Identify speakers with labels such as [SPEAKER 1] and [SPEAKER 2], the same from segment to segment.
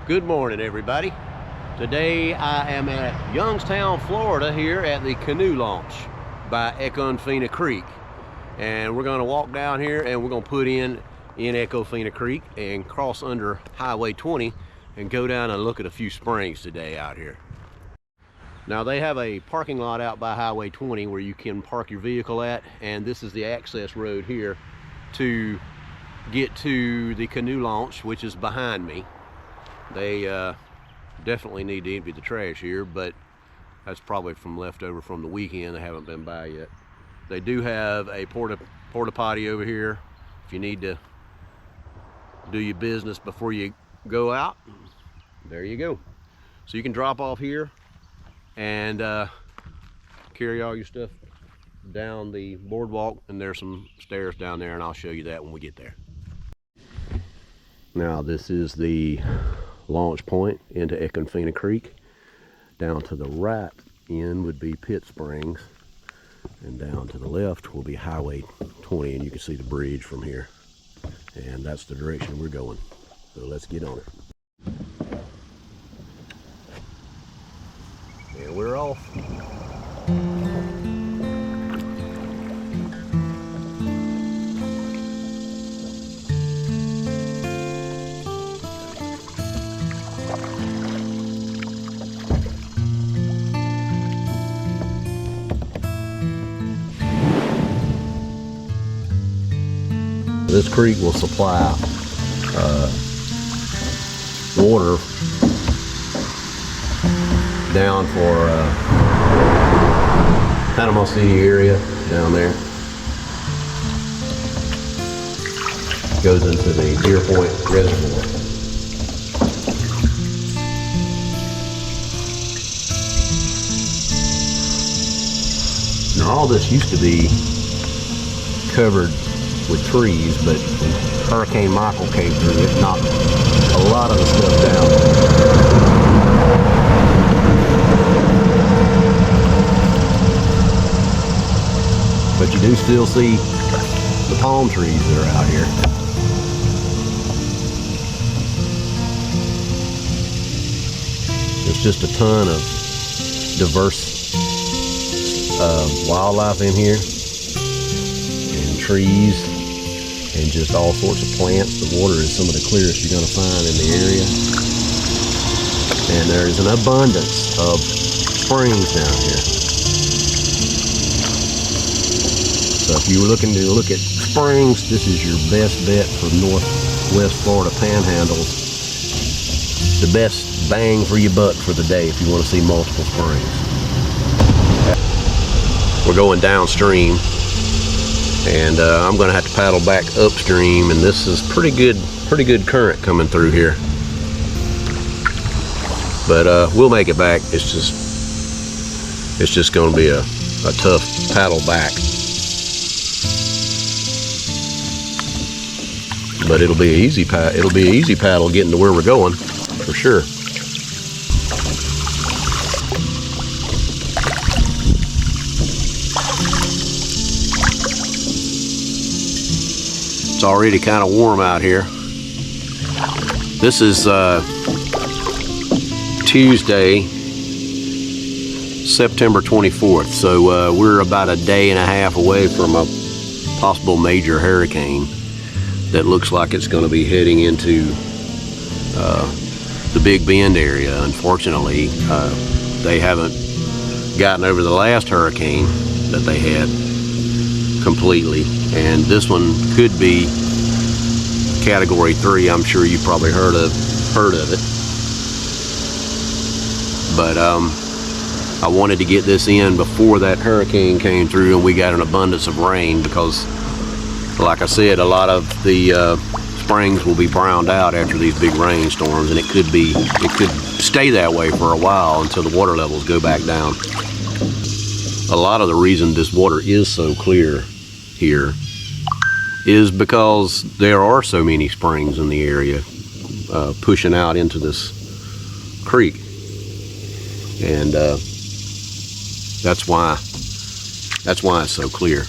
[SPEAKER 1] Good morning, everybody. Today I am at Youngstown, Florida, here at the canoe launch by Econfina Creek, and we're going to walk down here and we're going to put in Econfina Creek and cross under Highway 20 and go down and look at a few springs today out here. Now they have a parking lot out by Highway 20 where you can park your vehicle at, and this is the access road here to get to the canoe launch, which is behind me. They definitely need to empty the trash here, but that's probably from leftover from the weekend. They haven't been by yet. They do have a porta potty over here if you need to do your business before you go out. There you go. So you can drop off here and carry all your stuff down the boardwalk, and there's some stairs down there, and I'll show you that when we get there. Now this is the launch point into Econfina Creek. Down to the right end would be Pit Springs, and down to the left will be Highway 20, and you can see the bridge from here, and that's the direction we're going. So let's get on it. And we're off. This creek will supply water down for Panama City area down there. Goes into the Deer Point Reservoir. Now all this used to be covered with trees, but Hurricane Michael came through. It knocked a lot of the stuff down. But you do still see the palm trees that are out here. There's just a ton of diverse wildlife in here, and trees, and just all sorts of plants. The water is some of the clearest you're going to find in the area, and there's an abundance of springs down here. So if you were looking to look at springs, this is your best bet for Northwest Florida Panhandle. The best bang for your buck for the day if you want to see multiple springs. We're going downstream, and I'm going to have to paddle back upstream, and this is pretty good current coming through here. But we'll make it back. It's just going to be a tough paddle back, but it'll be an easy paddle getting to where we're going for sure. It's already kind of warm out here. This is Tuesday, September 24th. So we're about a day and a half away from a possible major hurricane that looks like it's going to be heading into the Big Bend area. Unfortunately, they haven't gotten over the last hurricane that they had completely, and this one could be Category 3. I'm sure you probably heard of it, but I wanted to get this in before that hurricane came through and we got an abundance of rain, because like I said, a lot of the springs will be browned out after these big rainstorms, and it could stay that way for a while until the water levels go back down. A lot of the reason this water is so clear here is because there are so many springs in the area pushing out into this creek, and that's why it's so clear.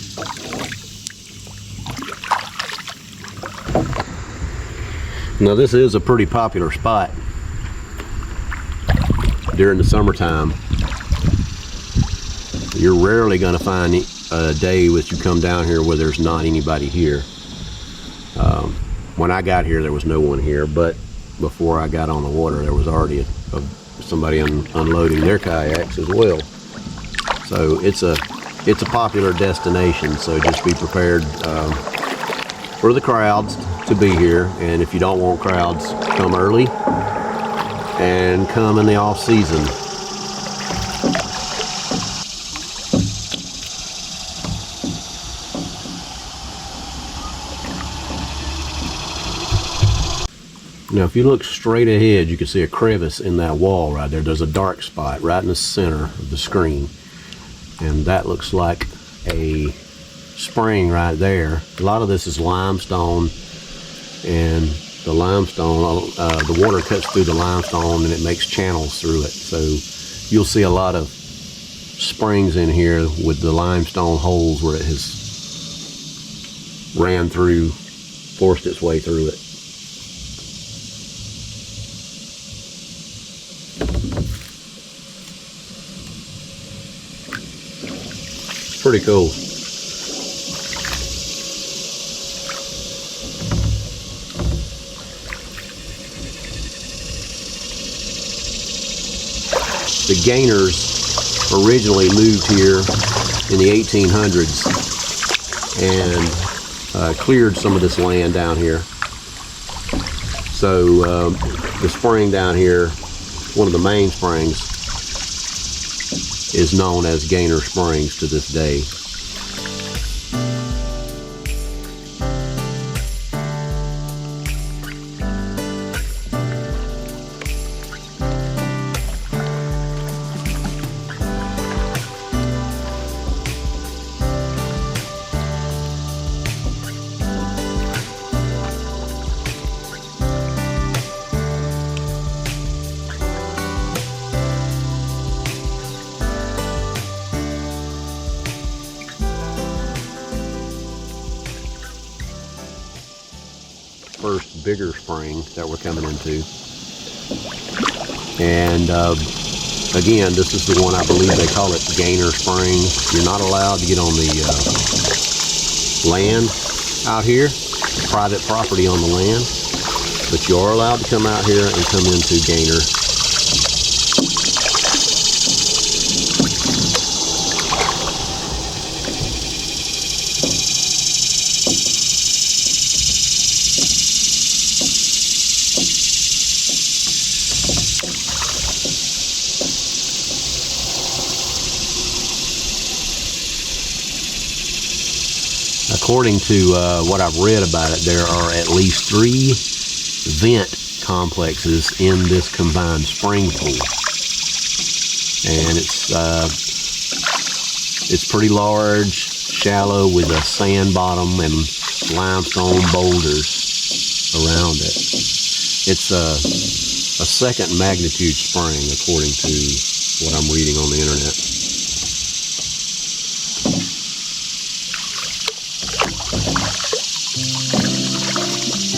[SPEAKER 1] Now this is a pretty popular spot during the summertime, you're rarely going to find a day that you come down here where there's not anybody here. When I got here, there was no one here, but before I got on the water, there was already somebody unloading their kayaks as well. So it's a popular destination, so just be prepared for the crowds to be here. And if you don't want crowds, come early and come in the off season. Now if you look straight ahead, you can see a crevice in that wall right there. There's a dark spot right in the center of the screen, and that looks like a spring right there. A lot of this is limestone, and the limestone, the water cuts through the limestone and it makes channels through it. So you'll see a lot of springs in here with the limestone holes where it has ran through, forced its way through it. Pretty cool. The Gainers originally moved here in the 1800s and cleared some of this land down here. So the spring down here, one of the main springs, is known as Gainer Springs to this day. First bigger spring that we're coming into, and again, this is the one, I believe they call it Gainer Springs. You're not allowed to get on the land out here, private property on the land, but you are allowed to come out here and come into Gainer. According to what I've read about it, there are at least 3 vent complexes in this combined spring pool, and it's pretty large, shallow, with a sand bottom and limestone boulders around it. It's a second magnitude spring, according to what I'm reading on the internet.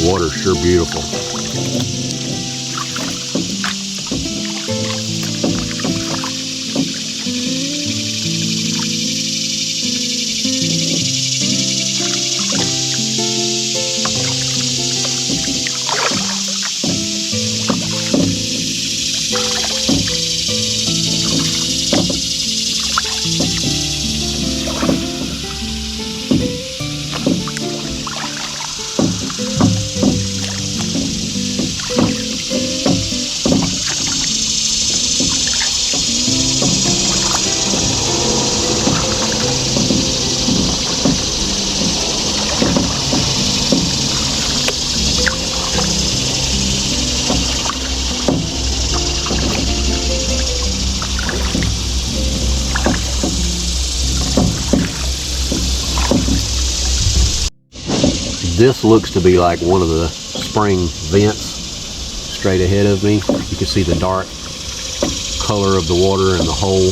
[SPEAKER 1] Water's sure beautiful. This looks to be like one of the spring vents straight ahead of me. You can see the dark color of the water in the hole.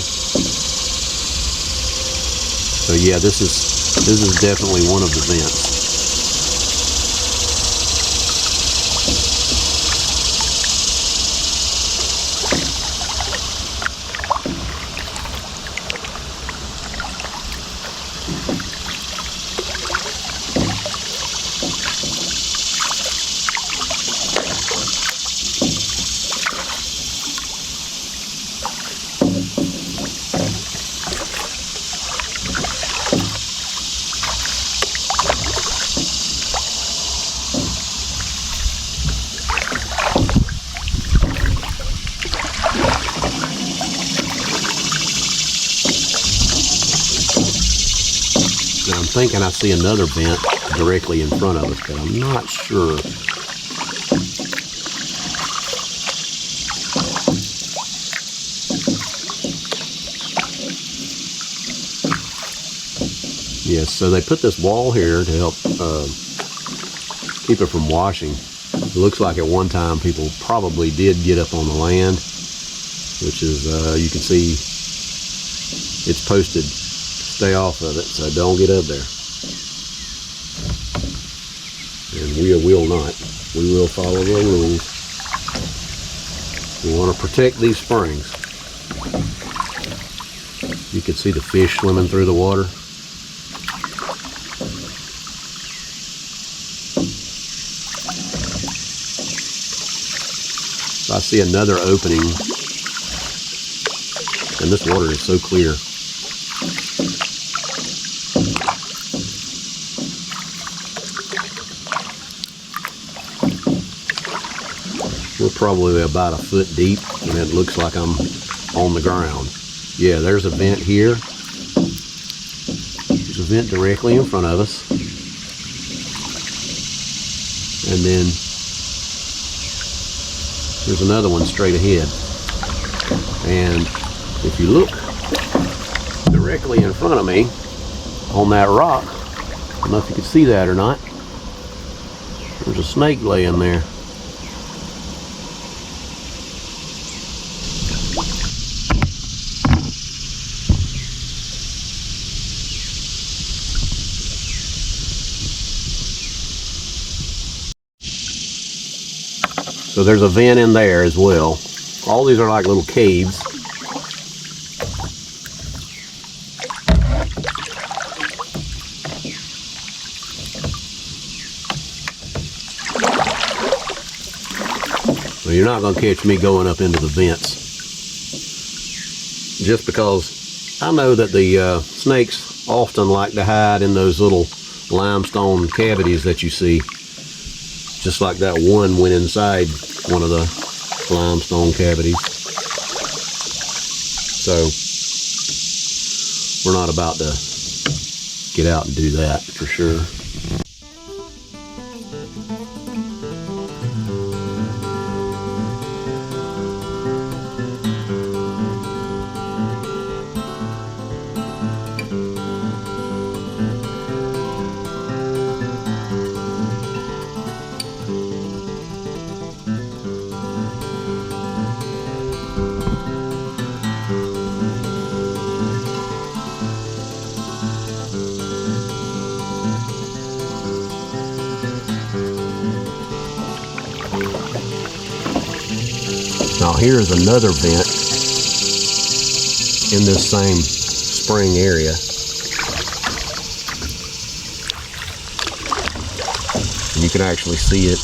[SPEAKER 1] So yeah, this is definitely one of the vents. thinking I see another vent directly in front of us, but I'm not sure. Yes, so they put this wall here to help keep it from washing. It looks like at one time people probably did get up on the land, which is, you can see it's posted, stay off of it, so don't get up there. And we will not. We will follow the rules. We want to protect these springs. You can see the fish swimming through the water. I see another opening, and this water is so clear. We're probably about a foot deep, and it looks like I'm on the ground. Yeah, there's a vent here. There's a vent directly in front of us. And then there's another one straight ahead. And if you look directly in front of me on that rock, I don't know if you can see that or not, there's a snake laying there. So there's a vent in there as well. All these are like little caves. So you're not going to catch me going up into the vents. Just because I know that the snakes often like to hide in those little limestone cavities that you see. Just like that one went inside one of the limestone cavities. So we're not about to get out and do that for sure. Now here's another vent in this same spring area. And you can actually see it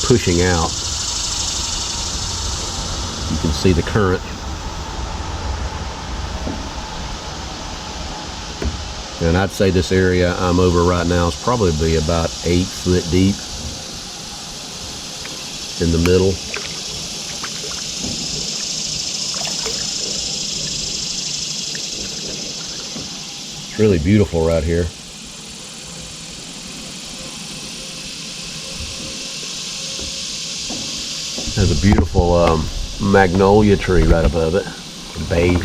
[SPEAKER 1] pushing out. You can see the current. And I'd say this area I'm over right now is probably about 8 foot deep in the middle. It's really beautiful right here. There's a beautiful magnolia tree right above it, a bay.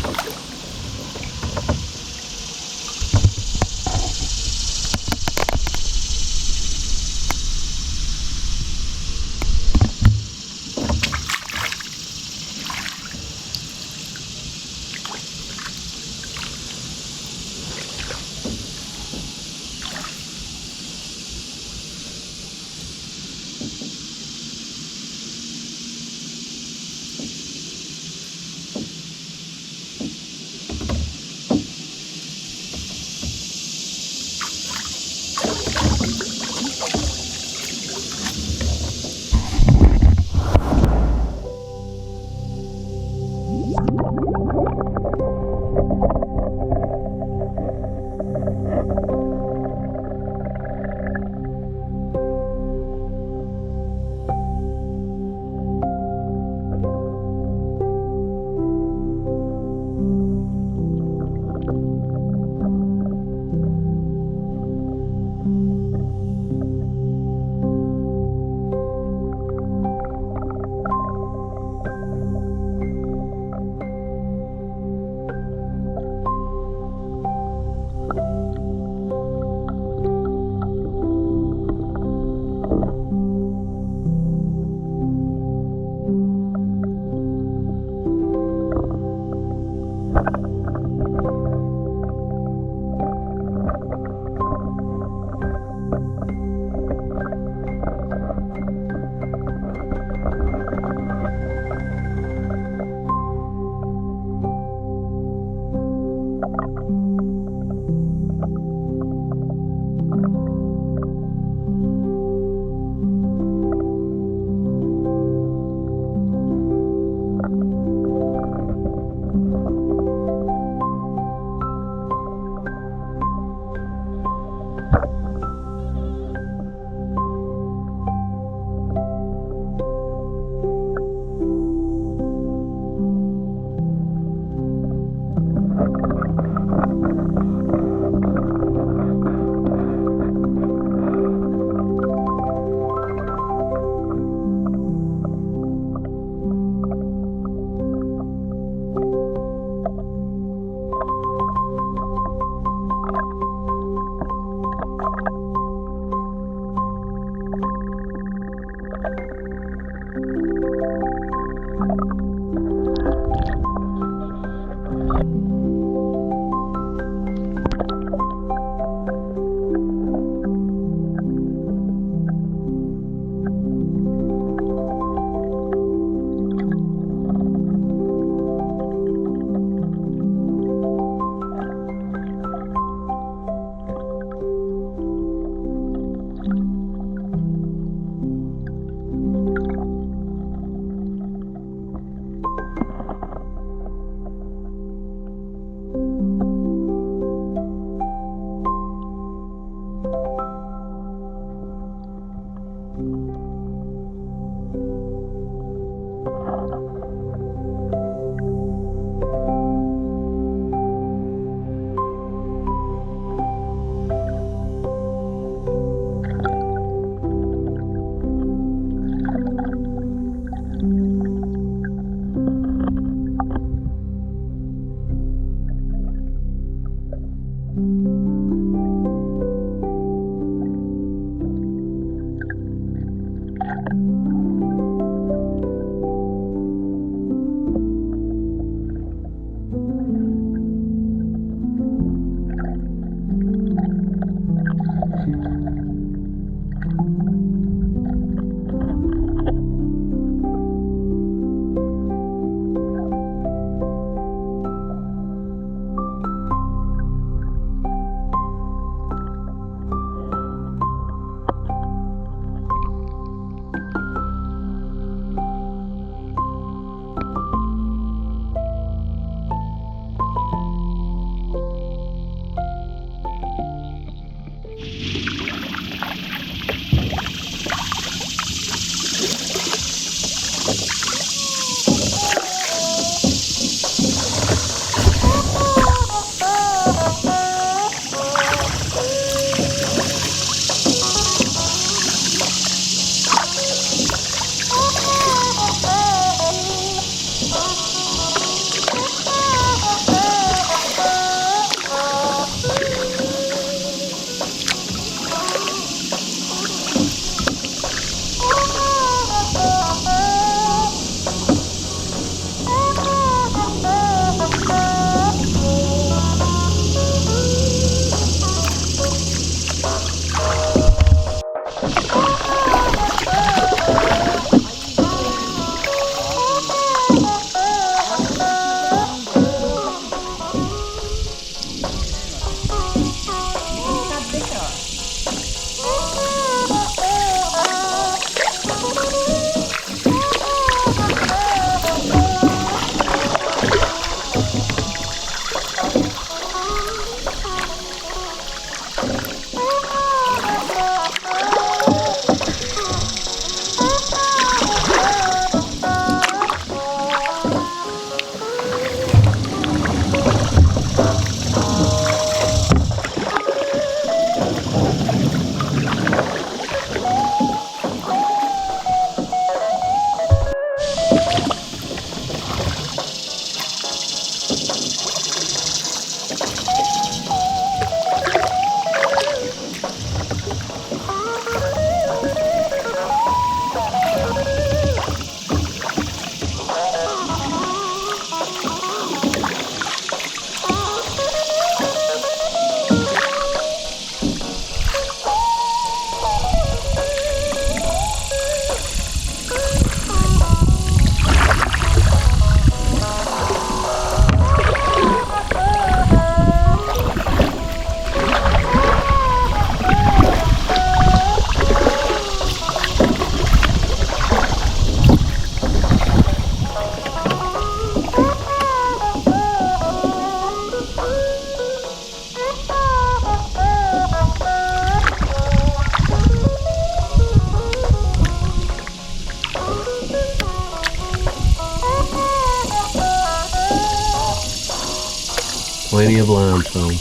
[SPEAKER 1] Plenty of limestone,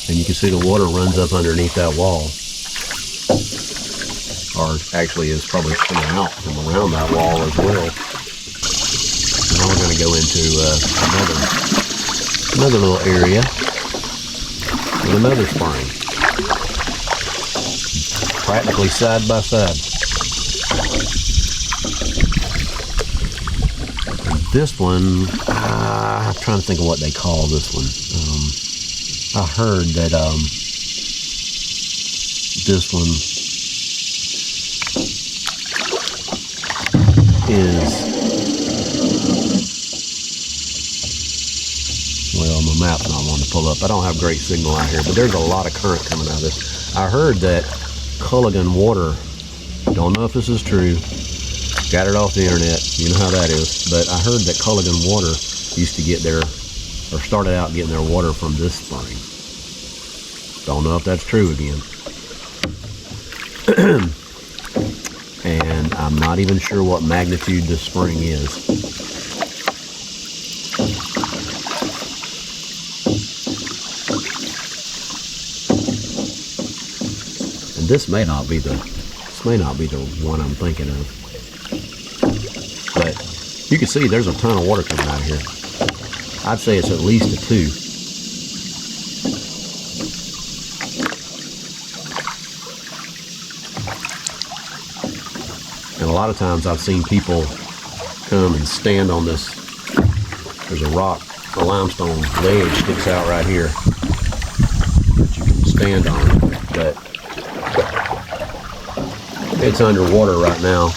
[SPEAKER 1] and you can see the water runs up underneath that wall, or actually is probably coming out from around that wall as well. Now we're going to go into another little area with another spring, practically side by side. This one, I'm trying to think of what they call this one. I heard that this one is, well, my map's not wanting to pull up. I don't have great signal out here, but there's a lot of current coming out of this. I heard that Culligan water, don't know if this is true, got it off the internet, you know how that is, but I heard that Culligan water used to get their, or started out getting their water from this spring. Don't know if that's true again. And I'm not even sure what magnitude this spring is. And this may not be the one I'm thinking of. But you can see there's a ton of water coming out of here. I'd say it's at least a 2. And a lot of times I've seen people come and stand on this. There's a rock, a limestone ledge sticks out right here that you can stand on, but it's underwater right now.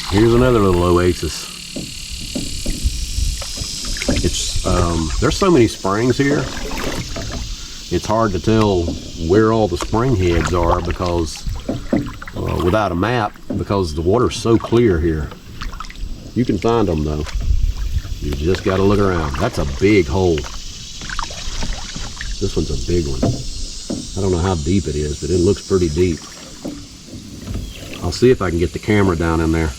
[SPEAKER 1] Here's another little oasis. It's there's so many springs here. It's hard to tell where all the spring heads are because without a map, because the water's so clear here. You can find them though. You just got to look around. That's a big hole. This one's a big one. I don't know how deep it is, but it looks pretty deep. I'll see if I can get the camera down in there.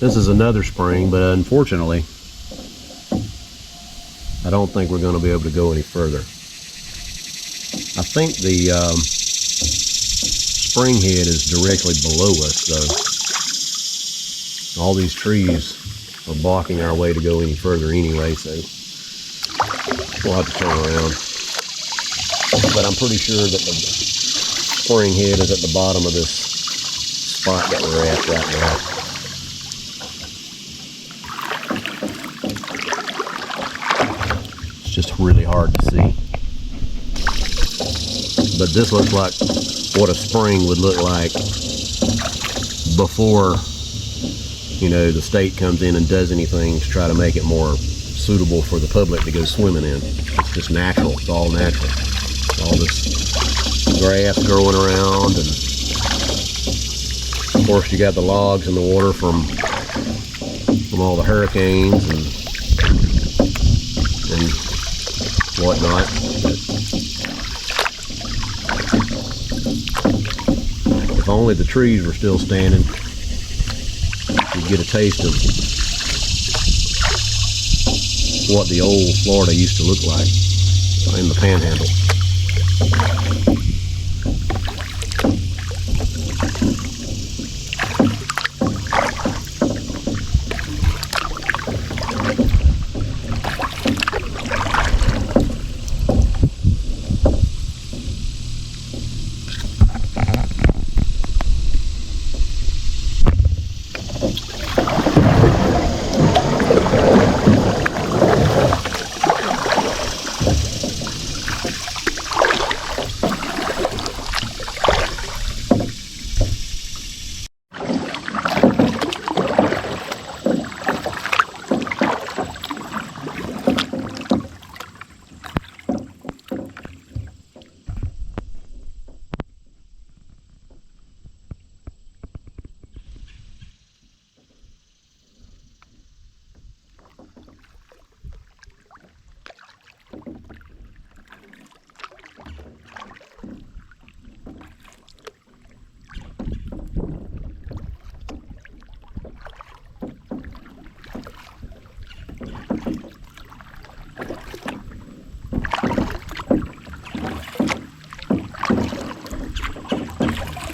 [SPEAKER 1] This is another spring, but unfortunately, I don't think we're going to be able to go any further. I think the spring head is directly below us, though. All these trees are blocking our way to go any further anyway, so we'll have to turn around. But I'm pretty sure that spring head is at the bottom of this spot that we're at right now. It's just really hard to see. But this looks like what a spring would look like before, you know, the state comes in and does anything to try to make it more suitable for the public to go swimming in. It's just natural. It's all natural. All this grass growing around, and of course you got the logs in the water from all the hurricanes and whatnot. But if only the trees were still standing, you'd get a taste of what the old Florida used to look like in the Panhandle.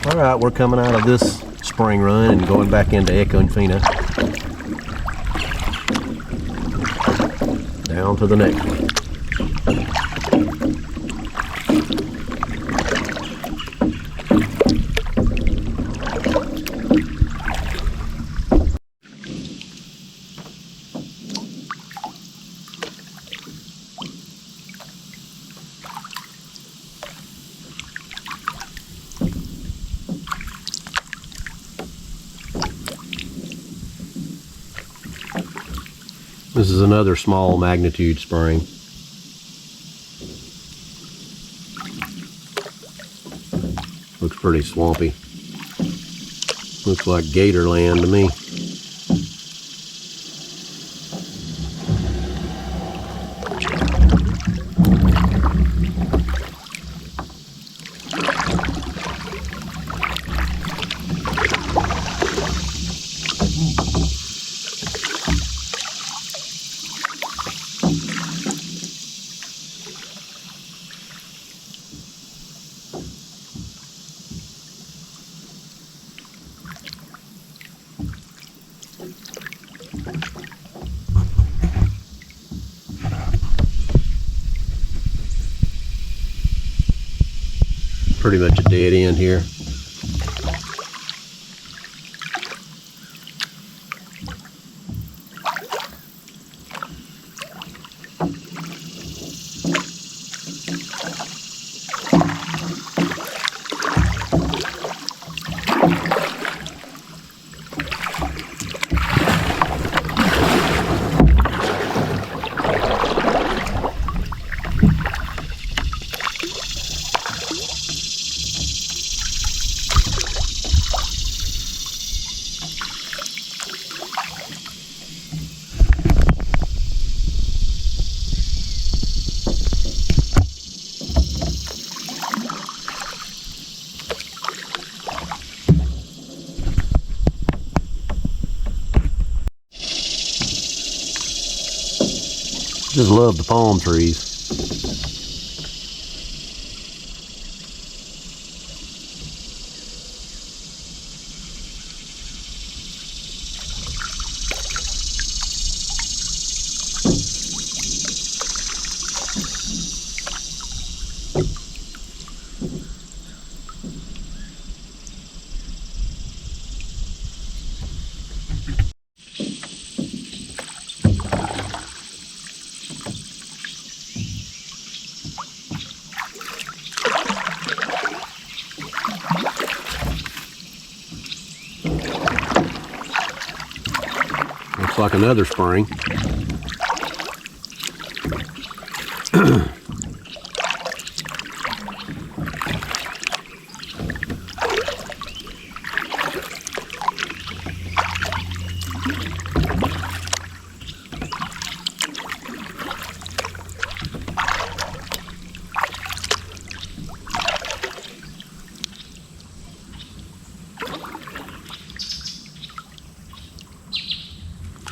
[SPEAKER 1] All right, we're coming out of this spring run and going back into Econfina. Down to the next one. This is another small magnitude spring. Looks pretty swampy. Looks like gator land to me. Pretty much a dead end here. Just love the palm trees. looks like another spring.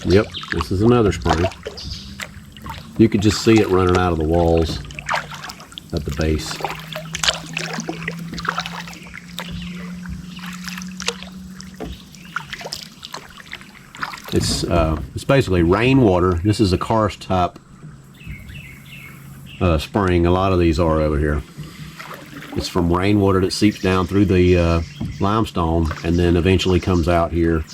[SPEAKER 1] Yep, this is another spring. You could just see it running out of the walls at the base. It's basically rainwater. This is a karst type spring. A lot of these are over here. It's from rainwater that seeps down through the limestone and then eventually comes out here.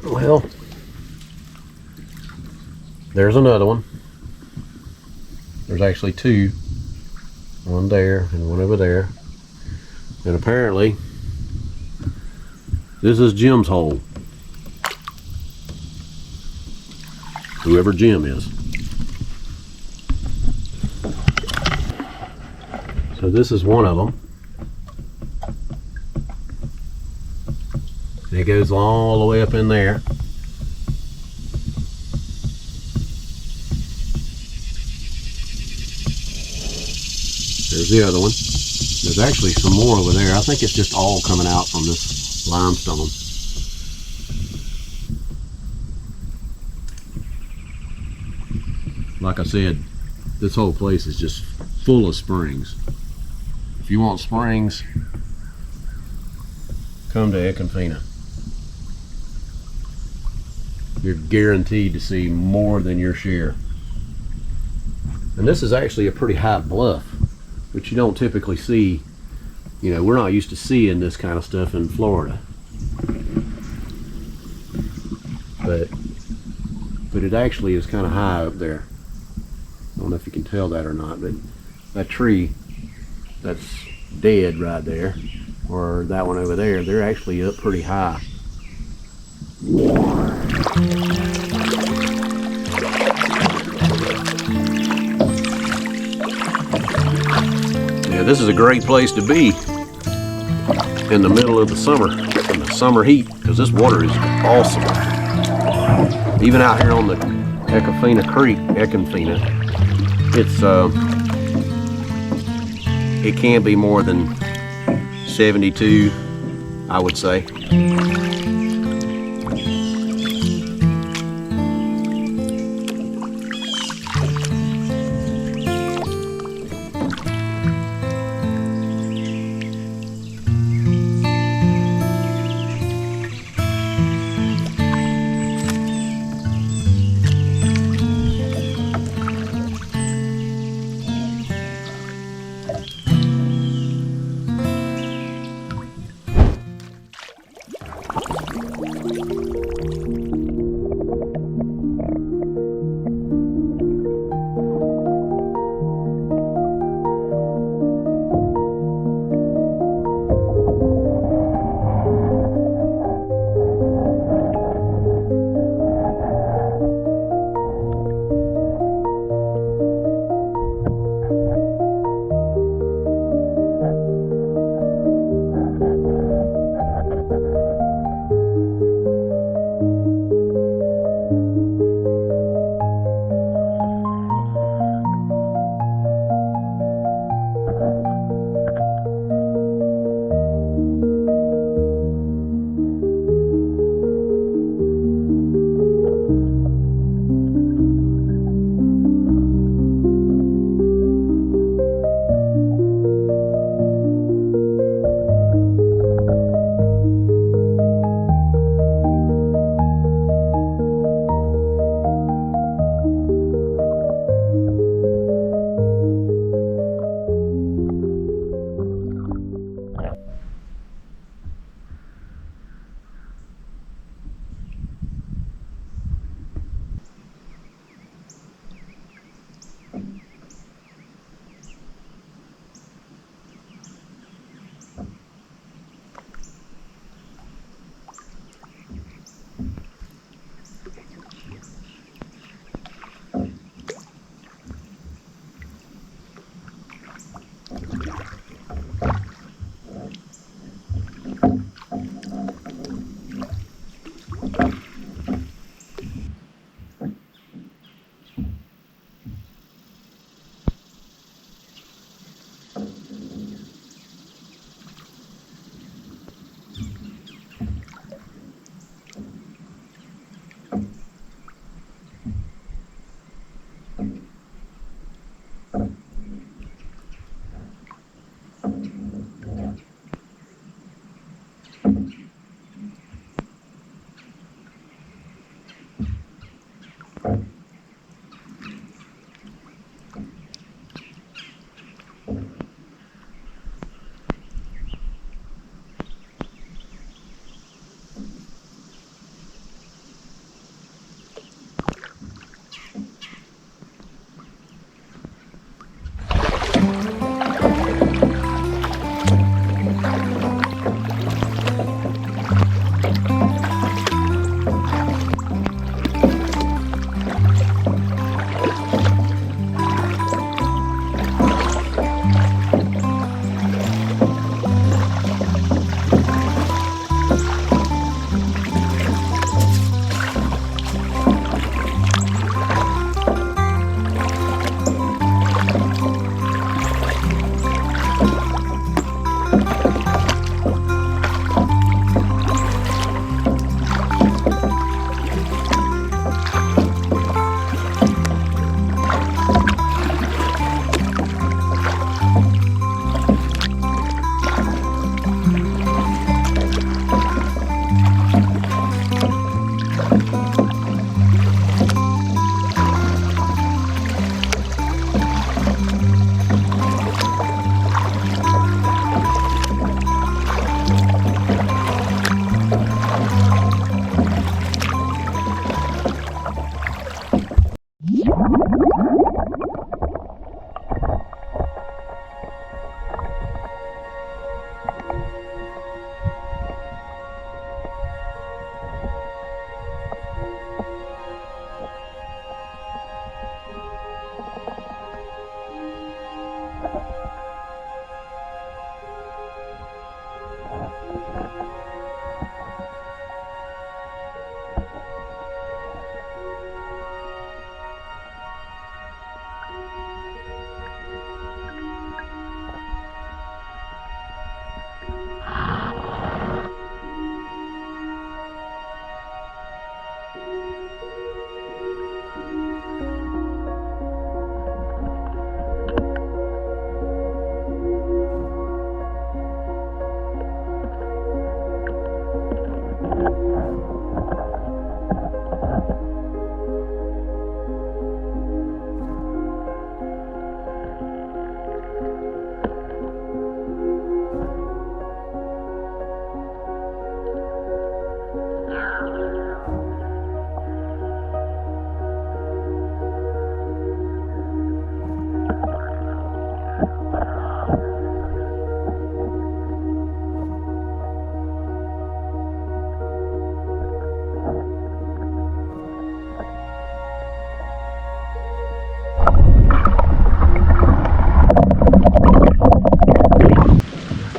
[SPEAKER 1] Well, there's another one. There's actually two. One there and one over there. And apparently, this is Jim's hole. Whoever Jim is. So this is one of them. And it goes all the way up in there. There's the other one. There's actually some more over there. I think it's just all coming out from this limestone. Like I said, this whole place is just full of springs. If you want springs, come to Econfina. You're guaranteed to see more than your share. And this is actually a pretty high bluff, which you don't typically see. You know, we're not used to seeing this kind of stuff in Florida. But it actually is kind of high up there. I don't know if you can tell that or not, but that tree that's dead right there, or that one over there, they're actually up pretty high. Yeah, this is a great place to be in the middle of the summer, in the summer heat, because this water is awesome. Even out here on the Econfina Creek, it can be more than 72, I would say.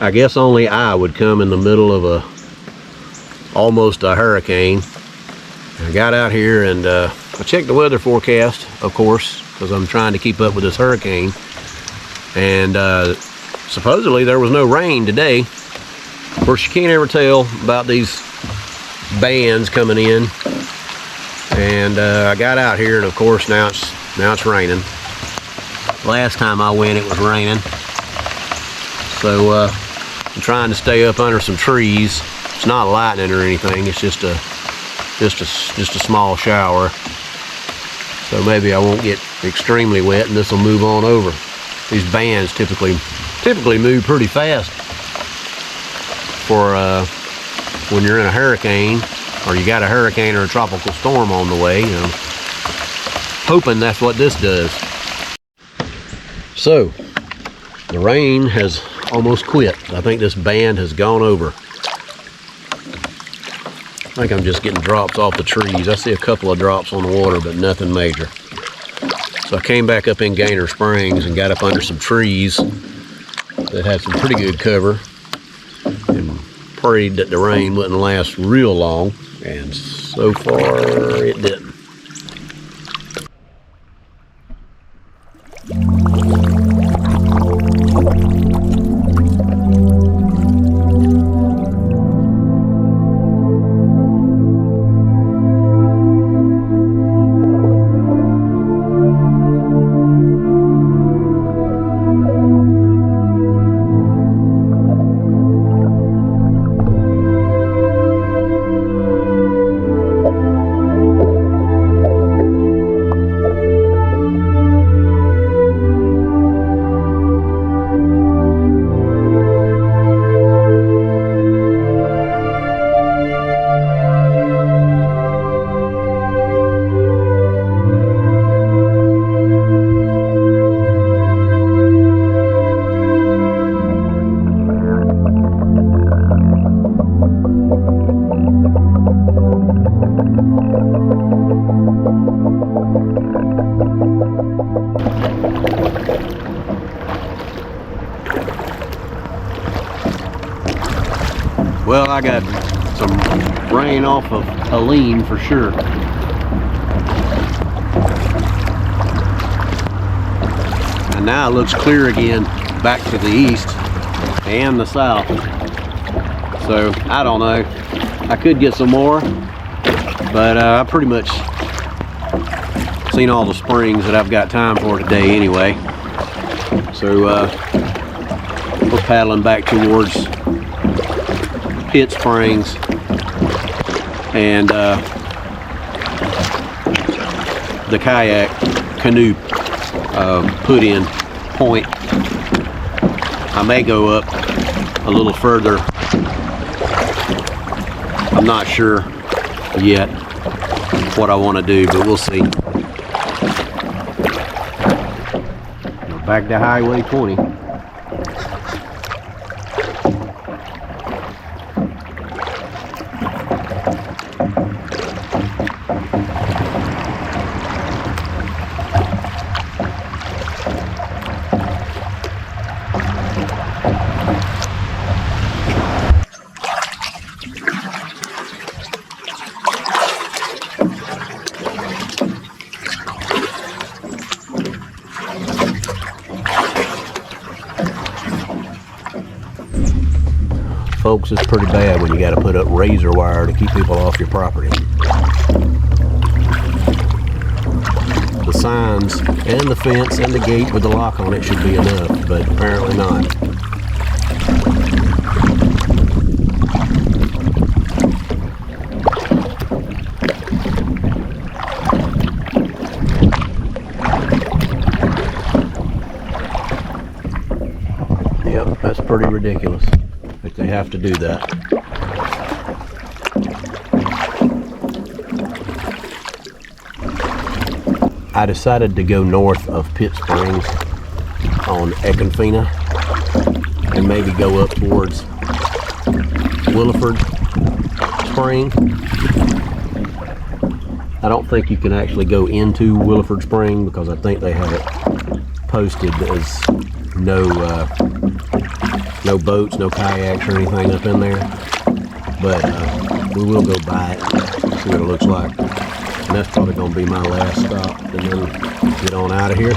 [SPEAKER 1] I guess only I would come in the middle of almost a hurricane. I got out here and I checked the weather forecast, of course, because I'm trying to keep up with this hurricane. And supposedly there was no rain today. Of course, you can't ever tell about these bands coming in. And I got out here, and of course now it's raining. Last time I went, it was raining. So I'm trying to stay up under some trees. It's not lightning or anything. It's just a small shower. So maybe I won't get extremely wet, and this will move on over. These bands typically move pretty fast for when you're in a hurricane, or you got a hurricane or a tropical storm on the way. You know, hoping that's what this does. So the rain has almost quit. I think this band has gone over. I think I'm just getting drops off the trees. I see a couple of drops on the water, but nothing major. So I came back up in Gainer Springs and got up under some trees that had some pretty good cover, and prayed that the rain wouldn't last real long, and so far it didn't. Well, I got some rain off of Helene for sure. And now it looks clear again back to the east and the south. So I don't know. I could get some more, but I pretty much seen all the springs that I've got time for today anyway. So we're paddling back towards Pitt Springs and the kayak canoe put in point. I may go up a little further. I'm not sure yet what I want to do, but we'll see. We're back to Highway 20. Folks, it's pretty bad when you got to put up razor wire to keep people off your property. The signs and the fence and the gate with the lock on it should be enough, but apparently not. Yep, that's pretty ridiculous. But they have to do that. I decided to go north of Pitt Springs on Econfina and maybe go up towards Williford Spring. I don't think you can actually go into Williford Spring because I think they have it posted as no boats, no kayaks or anything up in there, but we will go by it, see what it looks like, and that's probably going to be my last stop, and then get on out of here.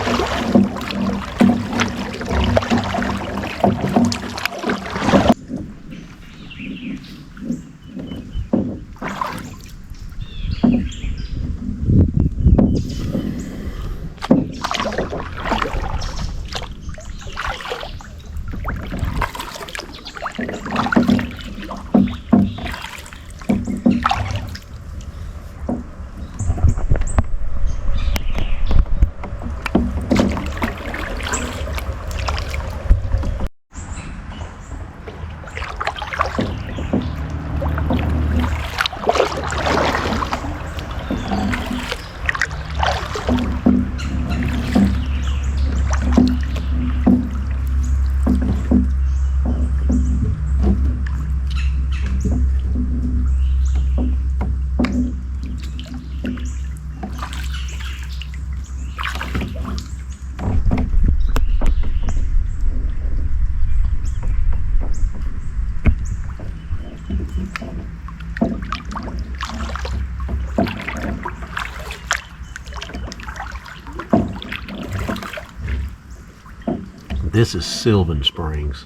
[SPEAKER 1] This is Sylvan Springs.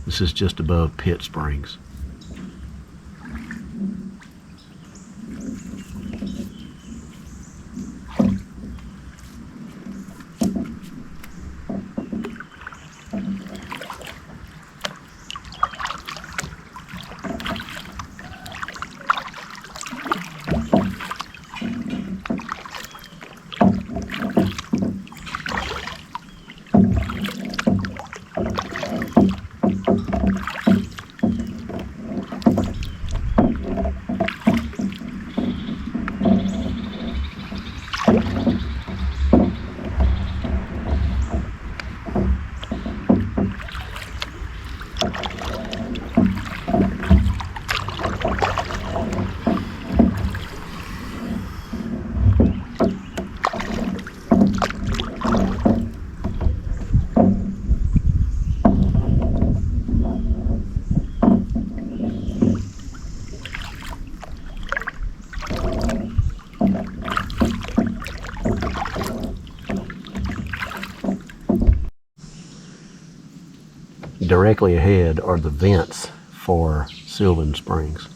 [SPEAKER 1] This is just above Pitt Springs. directly ahead are the vents for Sylvan Springs.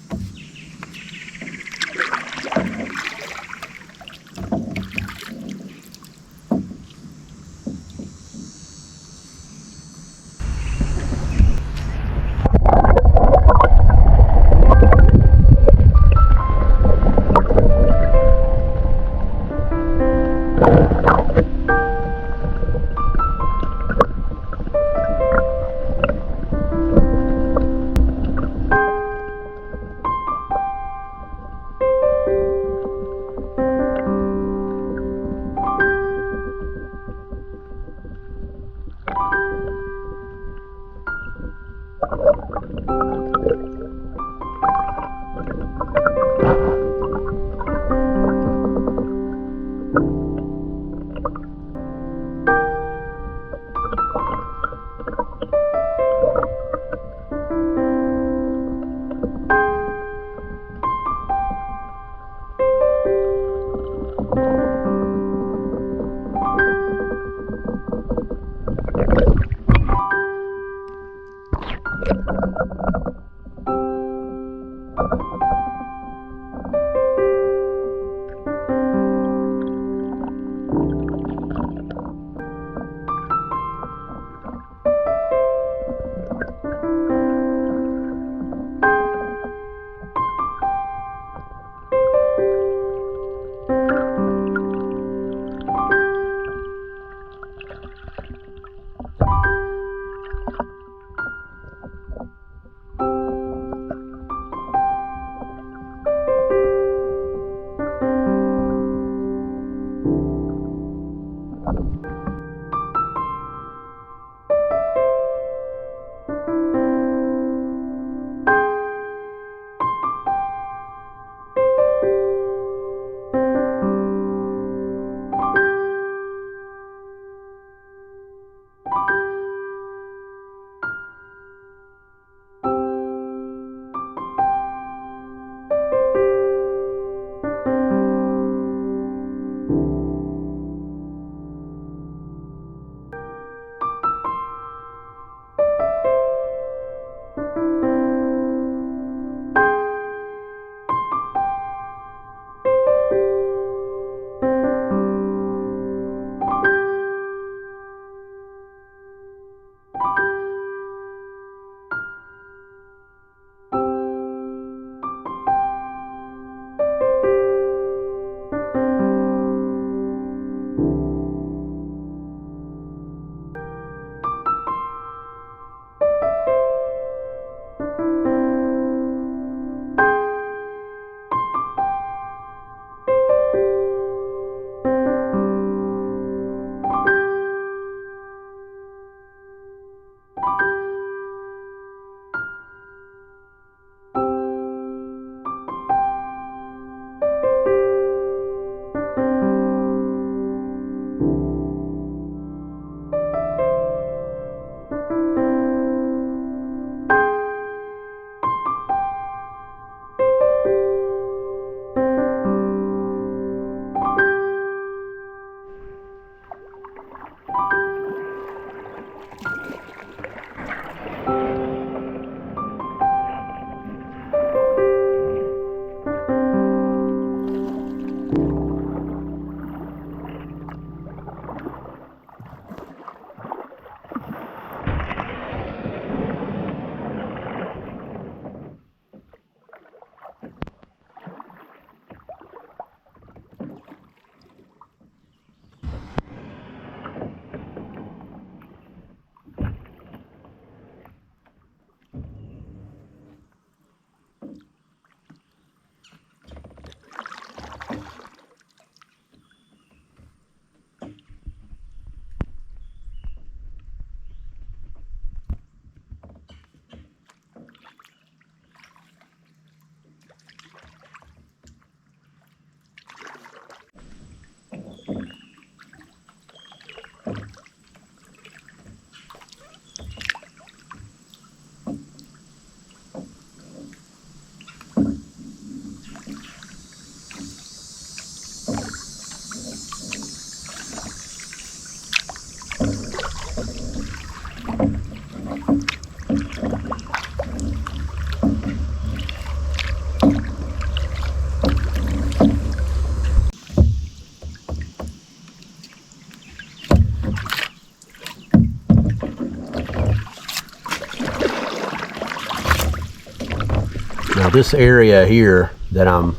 [SPEAKER 1] Now this area here that I'm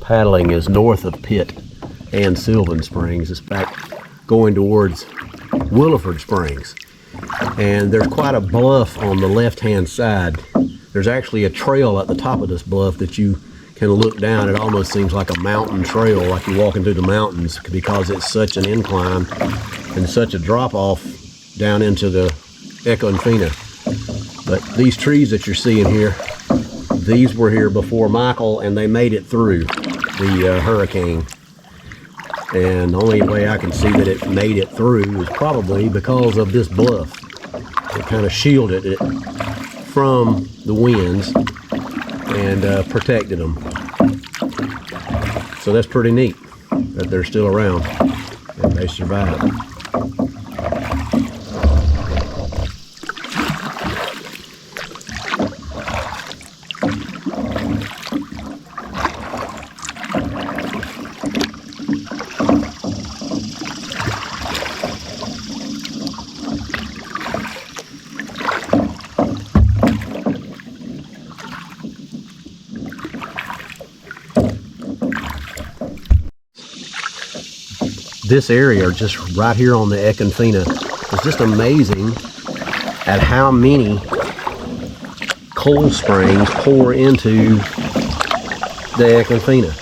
[SPEAKER 1] paddling is north of Pitt and Sylvan Springs. It's back going towards Williford Springs. And there's quite a bluff on the left-hand side. There's actually a trail at the top of this bluff that you can look down. It almost seems like a mountain trail, like you're walking through the mountains, because it's such an incline and such a drop-off down into the Econfina. But these trees that you're seeing here, these were here before Michael, and they made it through the hurricane. And the only way I can see that it made it through is probably because of this bluff. It kind of shielded it from the winds and protected them. So that's pretty neat that they're still around and they survived. This area, just right here on the Econfina, is just amazing at how many cold springs pour into the Econfina.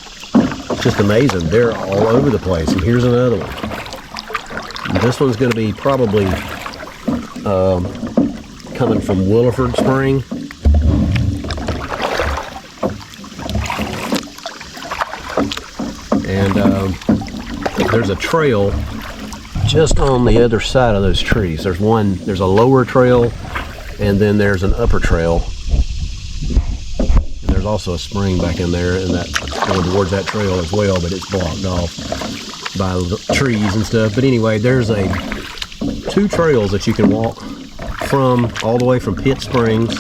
[SPEAKER 1] It's just amazing. They're all over the place. And here's another one. And this one's going to be probably coming from Williford Spring. And there's a trail just on the other side of those trees. There's a lower trail, and then there's an upper trail. And there's also a spring back in there, and that's going towards that trail as well, but it's blocked off by trees and stuff. But anyway, there's two trails that you can walk from, all the way from Pitt Springs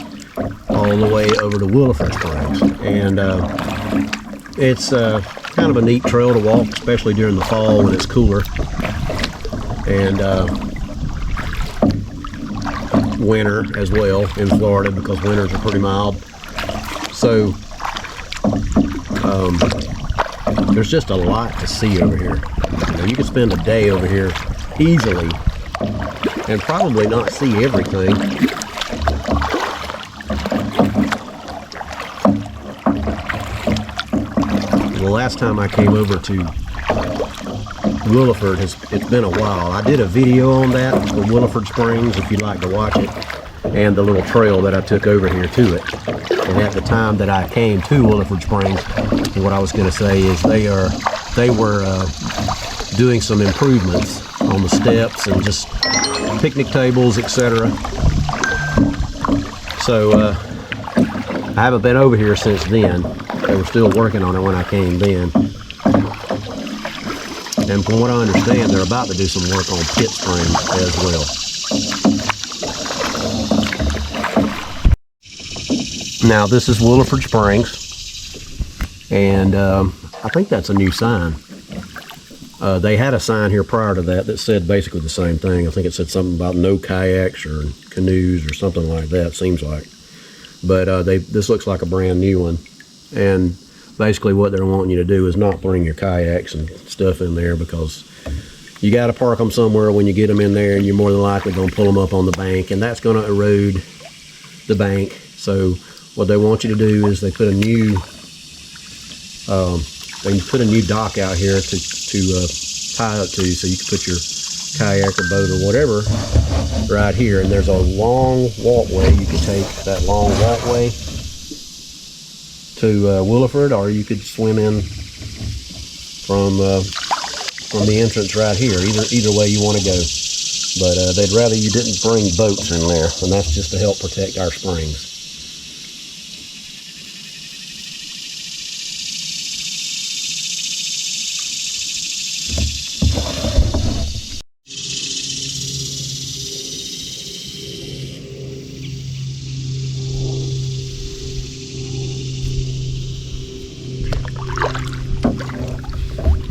[SPEAKER 1] all the way over to Williford Springs. And it's kind of a neat trail to walk, especially during the fall when it's cooler, and winter as well in Florida, because winters are pretty mild. So there's just a lot to see over here. You can spend a day over here easily and probably not see everything. The last time I came over to Williford, it's been a while. I did a video on that, the Williford Springs, if you'd like to watch it, and the little trail that I took over here to it. And at the time that I came to Williford Springs, what I was going to say is they were doing some improvements on the steps and just picnic tables, etc. So I haven't been over here since then. They were still working on it when I came then. And from what I understand, they're about to do some work on Pitt Springs as well. Now this is Williford Springs, and I think that's a new sign. They had a sign here prior to that said basically the same thing. I think it said something about no kayaks or canoes or something like that, seems like. But this looks like a brand new one. And basically what they're wanting you to do is not bring your kayaks and stuff in there, because you got to park them somewhere when you get them in there, and you're more than likely going to pull them up on the bank, and that's going to erode the bank. So what they want you to do is they put a new dock out here to tie up to, so you can put your kayak or boat or whatever right here. And there's a long walkway. You can take that long walkway to Williford, or you could swim in from the entrance right here. Either way you want to go, but they'd rather you didn't bring boats in there, and that's just to help protect our springs.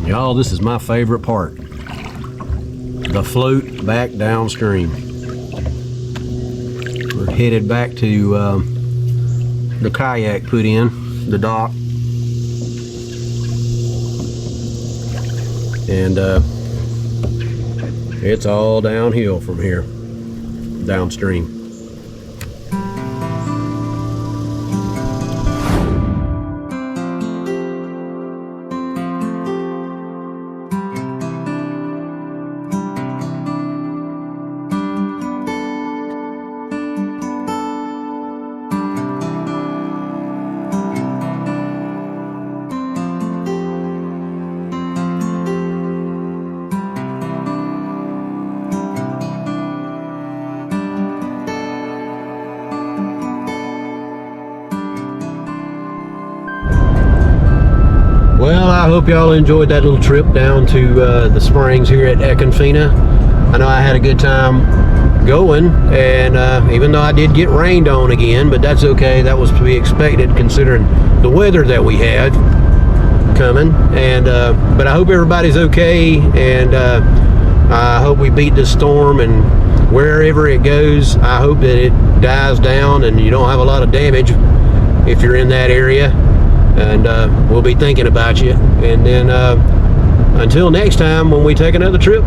[SPEAKER 1] Y'all, this is my favorite part. The float back downstream. We're headed back to the kayak put in, the dock. And it's all downhill from here, downstream. Well, I hope y'all enjoyed that little trip down to the springs here at Econfina. I know I had a good time going, and even though I did get rained on again, but that's okay. That was to be expected considering the weather that we had coming. And but I hope everybody's okay, and I hope we beat this storm, and wherever it goes, I hope that it dies down and you don't have a lot of damage if you're in that area. And we'll be thinking about you. And then until next time when we take another trip,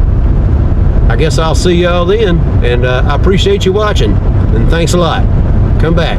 [SPEAKER 1] I guess I'll see y'all then. And I appreciate you watching, and thanks a lot. Come back.